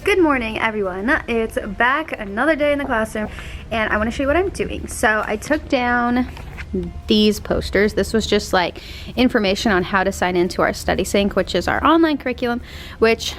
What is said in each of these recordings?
Good morning, everyone. It's back another day in the classroom, and I want to show you what I'm doing. So I took down these posters. This was just like information on how to sign into our StudySync, which is our online curriculum, which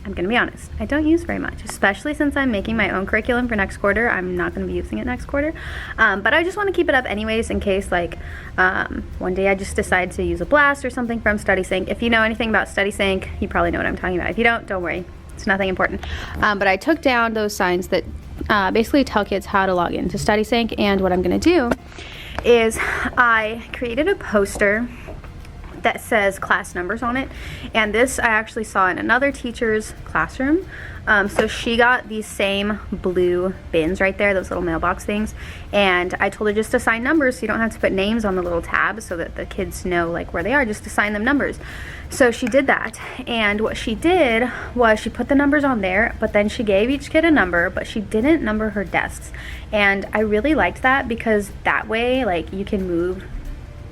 I'm gonna be honest, I don't use very much, especially since I'm making my own curriculum for next quarter. I'm not gonna be using it next quarter, but I just want to keep it up anyways in case one day I just decide to use a blast or something from StudySync. If you know anything about StudySync, you probably know what I'm talking about. If you don't worry. It's nothing important. But I took down those signs that basically tell kids how to log into StudySync, and what I'm gonna do is I created a poster that says class numbers on it, and this I actually saw in another teacher's classroom. So she got these same blue bins right there, those little mailbox things, and I told her just to assign numbers so you don't have to put names on the little tabs so that the kids know like where they are, just assign them numbers. So she did that, and what she did was she put the numbers on there, but then she gave each kid a number, but she didn't number her desks. And I really liked that because that way like you can move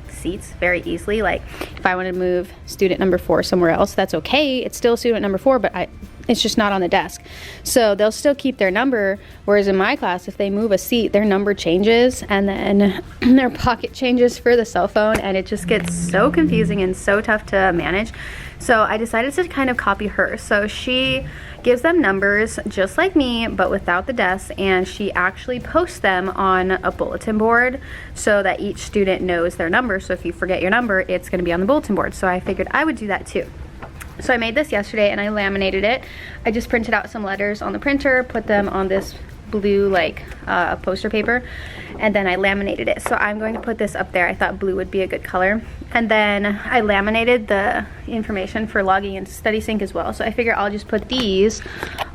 seats very easily. Like if I want to move student number 4 somewhere else, that's okay, it's still student number 4, but it's just not on the desk, so they'll still keep their number. Whereas in my class, if they move a seat, their number changes and then their pocket changes for the cell phone, and it just gets so confusing and so tough to manage. So I decided to kind of copy her. So she gives them numbers just like me, but without the desk, and she actually posts them on a bulletin board so that each student knows their number. So if you forget your number, it's going to be on the bulletin board. So I figured I would do that too. So I made this yesterday and I laminated it. I just printed out some letters on the printer, put them on this blue poster paper, and then I laminated it. So I'm going to put this up there. I thought blue would be a good color. And then I laminated the information for logging into StudySync as well. So I figure I'll just put these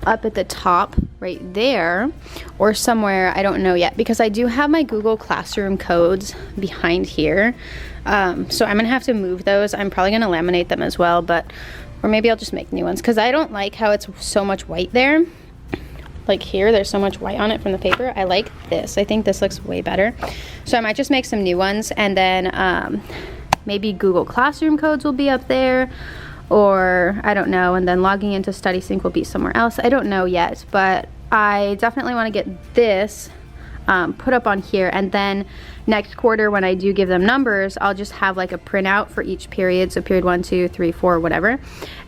up at the top right there or somewhere, I don't know yet, because I do have my Google Classroom codes behind here. So I'm gonna have to move those. I'm probably gonna laminate them as well, or maybe I'll just make new ones because I don't like how it's so much white there. Like here, there's so much white on it from the paper. I like this. I think this looks way better. So I might just make some new ones, and then maybe Google Classroom codes will be up there, or I don't know, and then logging into StudySync will be somewhere else. I don't know yet, but I definitely want to get this put up on here, and then next quarter when I do give them numbers, I'll just have like a printout for each period, so period 1, 2, 3, 4, whatever,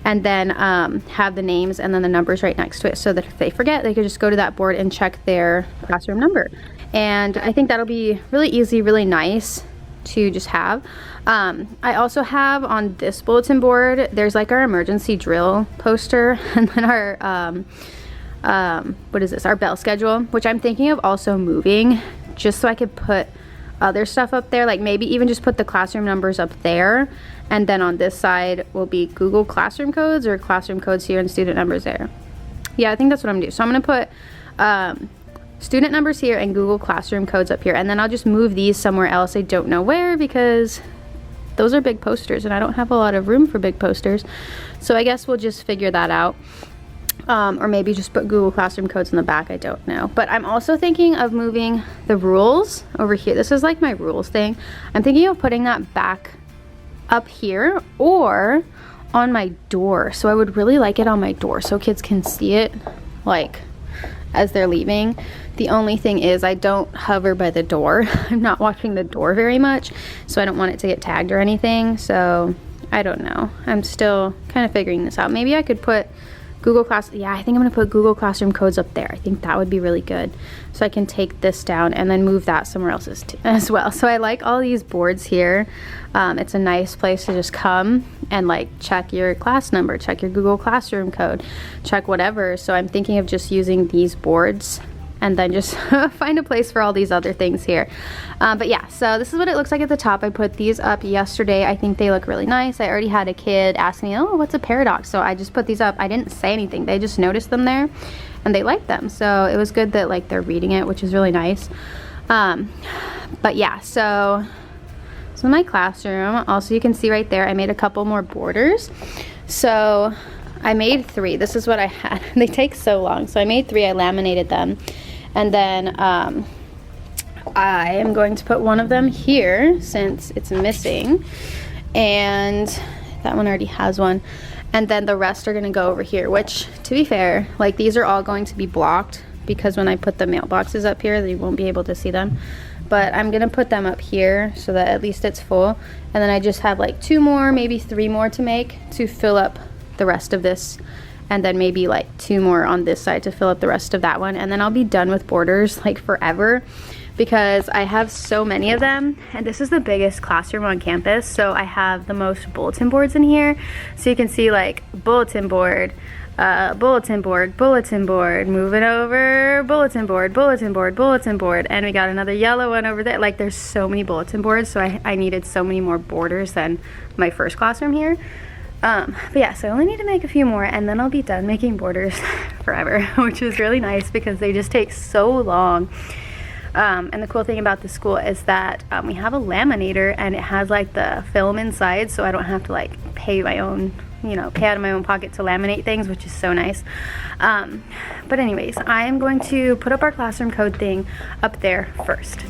and then have the names and then the numbers right next to it, so that if they forget, they could just go to that board and check their classroom number. And I think that'll be really easy, really nice to just have. I also have on this bulletin board, there's like our emergency drill poster, and then our what is this, our bell schedule, which I'm thinking of also moving just so I could put other stuff up there, like maybe even just put the classroom numbers up there, and then on this side will be Google Classroom codes, or classroom codes here and student numbers there. Yeah, I think that's what I'm gonna do. So I'm gonna put student numbers here and Google Classroom codes up here, and then I'll just move these somewhere else. I don't know where, because those are big posters and I don't have a lot of room for big posters, so I guess we'll just figure that out. Or maybe just put Google Classroom codes in the back, I don't know. But I'm also thinking of moving the rules over here. This is like my rules thing. I'm thinking of putting that back up here or on my door. So I would really like it on my door so kids can see it like as they're leaving. The only thing is I don't hover by the door. I'm not watching the door very much, so I don't want it to get tagged or anything. So I don't know. I'm still kind of figuring this out. Maybe I could put Google Class, yeah, I think I'm gonna put Google Classroom codes up there. I think that would be really good. So I can take this down and then move that somewhere else as well. So I like all these boards here. It's a nice place to just come and like check your class number, check your Google Classroom code, check whatever. So I'm thinking of just using these boards and then just find a place for all these other things here. But yeah, so this is what it looks like at the top. I put these up yesterday. I think they look really nice. I already had a kid ask me, oh, what's a paradox? So I just put these up. I didn't say anything. They just noticed them there and they liked them. So it was good that like they're reading it, which is really nice. But yeah, so this is my classroom. Also, you can see right there, I made a couple more borders. So I made 3. This is what I had. They take so long. So I made 3, I laminated them. And then I am going to put one of them here since it's missing. And that one already has one. and then the rest are gonna go over here, which, to be fair, like these are all going to be blocked because when I put the mailboxes up here, you won't be able to see them. But I'm gonna put them up here so that at least it's full. And then I just have like 2 more, maybe 3 more to make to fill up the rest of this. And then maybe like 2 more on this side to fill up the rest of that one. And then I'll be done with borders like forever, because I have so many of them, and this is the biggest classroom on campus, so I have the most bulletin boards in here. So you can see like bulletin board, bulletin board, bulletin board, moving over, bulletin board, bulletin board, bulletin board, and we got another yellow one over there. Like there's so many bulletin boards, so I needed so many more borders than my first classroom here. But yeah, so I only need to make a few more, and then I'll be done making borders forever, which is really nice because they just take so long. And the cool thing about the school is that we have a laminator, and it has like the film inside, so I don't have to like pay my own, you know, pay out of my own pocket to laminate things, which is so nice. But anyways, I am going to put up our classroom code thing up there first.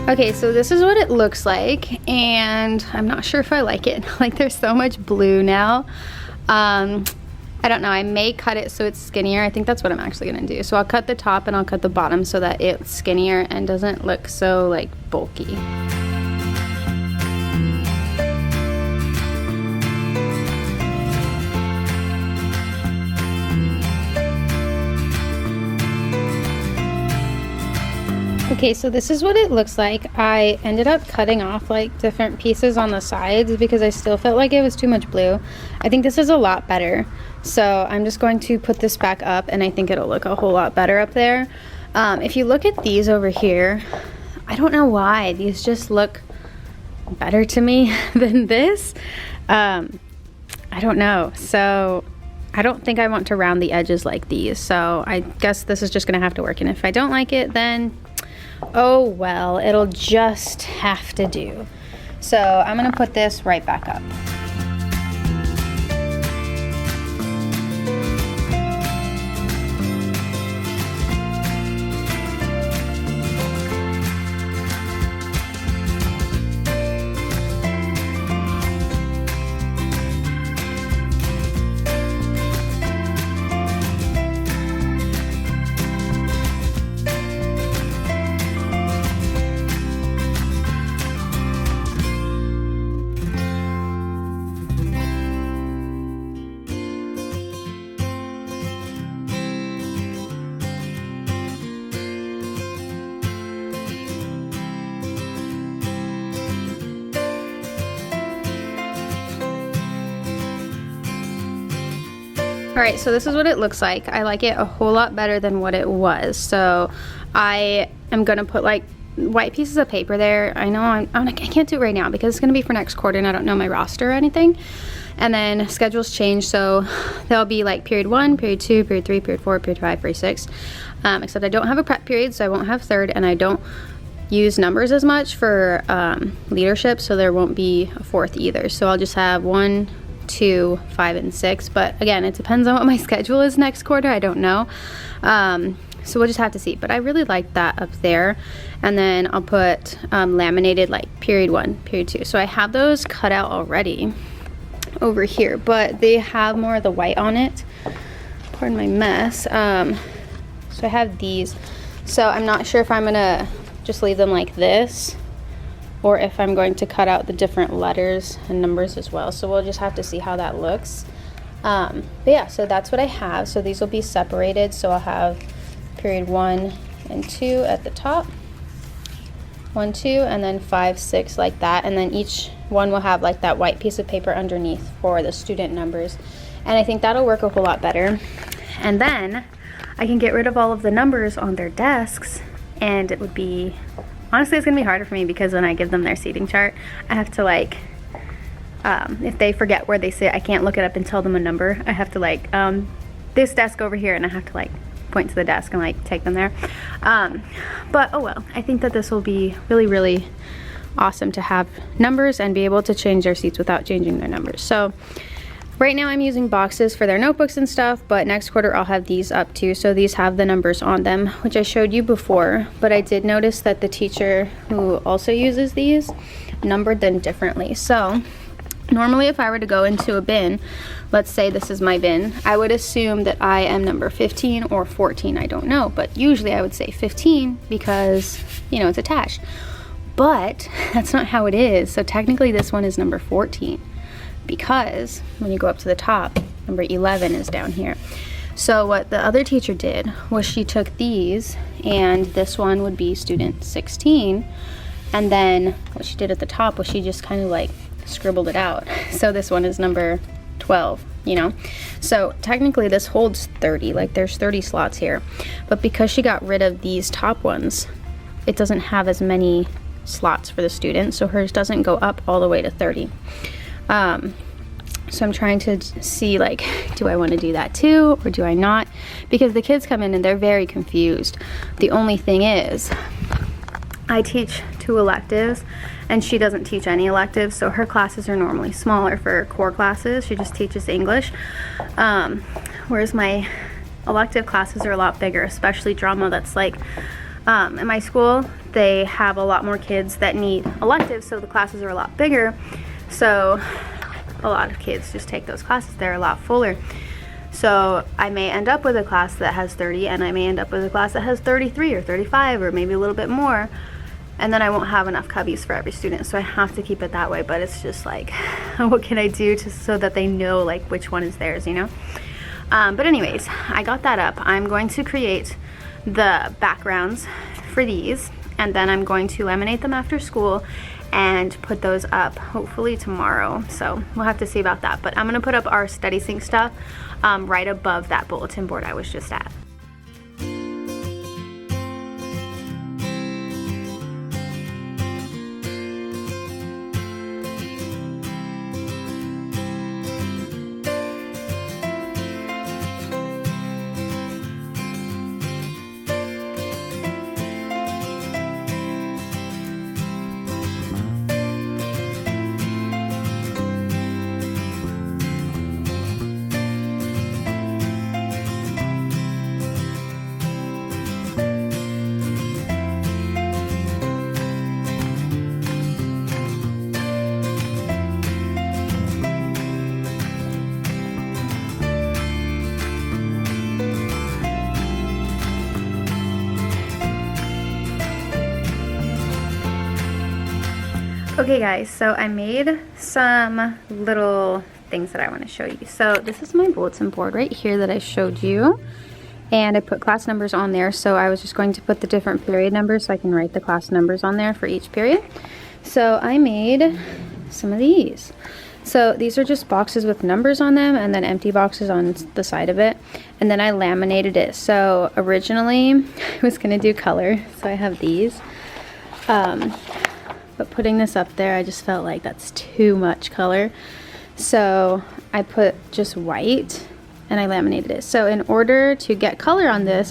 Okay, so this is what it looks like, and I'm not sure if I like it. Like there's so much blue now. I don't know, I may cut it so it's skinnier. I think that's what I'm actually gonna do. So I'll cut the top and I'll cut the bottom so that it's skinnier and doesn't look so like bulky. Okay, so this is what it looks like. I ended up cutting off like different pieces on the sides because I still felt like it was too much blue. I think this is a lot better. So I'm just going to put this back up, and I think it'll look a whole lot better up there. If you look at these over here, I don't know why. These just look better to me than this. I don't know. So I don't think I want to round the edges like these. So I guess this is just gonna have to work. And if I don't like it, then oh well, it'll just have to do. So I'm gonna put this right back up. Alright, so this is what it looks like. I like it a whole lot better than what it was. So I am going to put like white pieces of paper there. I know I can't do it right now because it's going to be for next quarter and I don't know my roster or anything. And then schedules change, so there'll be like period 1, period 2, period 3, period 4, period 5, period 6. Except I don't have a prep period, so I won't have third, and I don't use numbers as much for leadership, so there won't be a fourth either. So I'll just have 1, 2, 5, and 6. But again, it depends on what my schedule is next quarter. I don't know. So we'll just have to see. But I really like that up there. And then I'll put laminated like period 1, period 2. So I have those cut out already over here, but they have more of the white on it. Pardon my mess. So I have these. So I'm not sure if I'm gonna just leave them like this or if I'm going to cut out the different letters and numbers as well. So we'll just have to see how that looks. But yeah, so that's what I have. So these will be separated. So I'll have period 1 and 2 at the top, 1, 2, and then 5, 6 like that. And then each one will have like that white piece of paper underneath for the student numbers. And I think that'll work a whole lot better. And then I can get rid of all of the numbers on their desks, and it would be, honestly, it's gonna be harder for me because when I give them their seating chart, I have to like, if they forget where they sit, I can't look it up and tell them a number. I have to like, this desk over here, and I have to like point to the desk and like take them there. But oh well, I think that this will be really, really awesome to have numbers and be able to change their seats without changing their numbers. So right now I'm using boxes for their notebooks and stuff, but next quarter I'll have these up too. So these have the numbers on them, which I showed you before, but I did notice that the teacher who also uses these numbered them differently. So Normally, if I were to go into a bin, let's say this is my bin, I would assume that I am number 15 or 14, I don't know, but usually I would say 15 because, you know, it's attached. But that's not how it is. So technically this one is number 14 because when you go up to the top, number 11 is down here. So what the other teacher did was she took these, and this one would be student 16, and then what she did at the top was she just kind of like scribbled it out. So this one is number 12, you know? So technically this holds 30, like there's 30 slots here. But because she got rid of these top ones, it doesn't have as many slots for the students, so hers doesn't go up all the way to 30. So I'm trying to see, like, do I want to do that too, or do I not? Because the kids come in and they're very confused. The only thing is, I teach 2 electives, and she doesn't teach any electives, so her classes are normally smaller for core classes. She just teaches English, whereas my elective classes are a lot bigger, especially drama. That's like, in my school, they have a lot more kids that need electives, so the classes are a lot bigger. So a lot of kids just take those classes. They're a lot fuller. So I may end up with a class that has 30, and I may end up with a class that has 33 or 35 or maybe a little bit more. And then I won't have enough cubbies for every student, so I have to keep it that way. But it's just like, what can I do so that they know like which one is theirs, you know? But anyways, I got that up. I'm going to create the backgrounds for these, and then I'm going to laminate them after school and put those up hopefully tomorrow. So we'll have to see about that. But I'm gonna put up our Study Sync stuff right above that bulletin board I was just at. Okay guys, so I made some little things that I want to show you. So this is my bulletin board right here that I showed you, and I put class numbers on there. So I was just going to put the different period numbers so I can write the class numbers on there for each period. So I made some of these. So these are just boxes with numbers on them and then empty boxes on the side of it, and then I laminated it. So originally I was gonna do color, so I have these. But putting this up there, I just felt like that's too much color. So I put just white and I laminated it. So in order to get color on this,